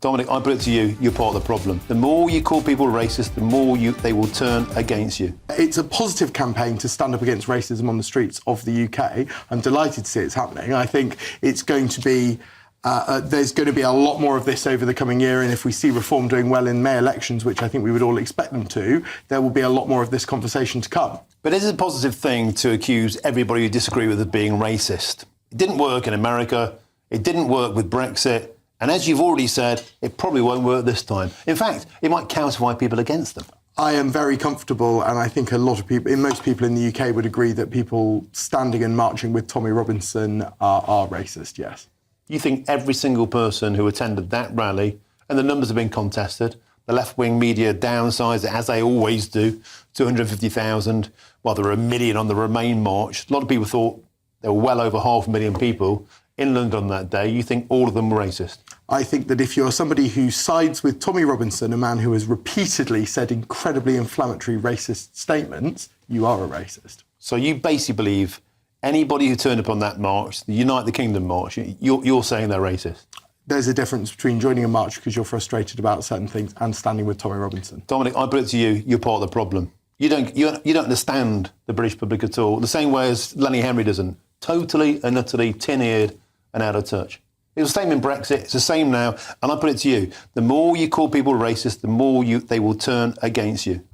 Dominic, I put it to you, you're part of the problem. The more you call people racist, the more they will turn against you. It's a positive campaign to stand up against racism on the streets of the UK. I'm delighted to see it's happening. I think it's going to be, there's going to be a lot more of this over the coming year, and if we see Reform doing well in May elections, which I think we would all expect them to, there will be a lot more of this conversation to come. But is it a positive thing to accuse everybody you disagree with of being racist? It didn't work in America, it didn't work with Brexit, and as you've already said, it probably won't work this time. In fact, it might counterfeit people against them. I am very comfortable, and I think a lot of people, most people in the UK would agree that people standing and marching with Tommy Robinson are racist, yes. You think every single person who attended that rally, and the numbers have been contested, the left-wing media downsized it, as they always do, 250,000, while there were 1 million on the Remain march. A lot of people thought there were well over 500,000 people in London on that day. You think all of them were racist? I think that if you're somebody who sides with Tommy Robinson, a man who has repeatedly said incredibly inflammatory racist statements, you are a racist. So you basically believe anybody who turned up on that march, the Unite the Kingdom march, you're saying they're racist? There's a difference between joining a march because you're frustrated about certain things and standing with Tommy Robinson. Dominic, I put it to you, you're part of the problem. You don't understand the British public at all, the same way as Lenny Henry doesn't. Totally and utterly tin-eared and out of touch. It was the same in Brexit, it's the same now, and I put it to you, the more you call people racist, the more they will turn against you.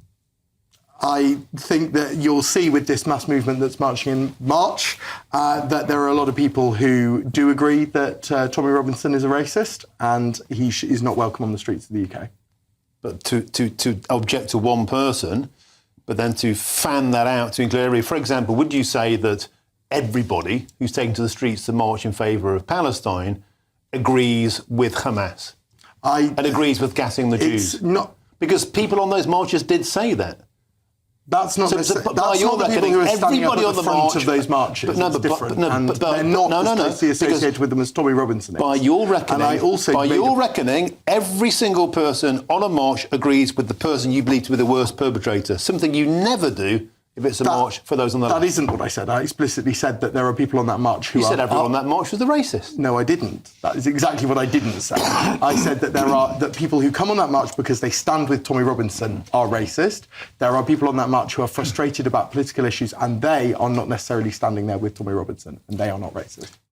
I think that you'll see with this mass movement that's marching in March that there are a lot of people who do agree that Tommy Robinson is a racist and he is not welcome on the streets of the UK. But to object to one person, but then to fan that out to include everybody. For example, would you say that everybody who's taken to the streets to march in favour of Palestine agrees with Hamas and agrees with gassing the Jews? Not, because people on those marches did say that. That's not that's not the people who are standing up at the front of those marches. But it's different. They're not as closely associated with them as Tommy Robinson is. By your reckoning, and I also reckoning, every single person on a march agrees with the person you believe to be the worst perpetrator, something you never do if it's a march for those on the left. That isn't what I said. I explicitly said that there are people on that march who You said everyone on that march was a racist. No, I didn't. That is exactly what I didn't say. I said that that people who come on that march because they stand with Tommy Robinson are racist. There are people on that march who are frustrated about political issues and they are not necessarily standing there with Tommy Robinson and they are not racist.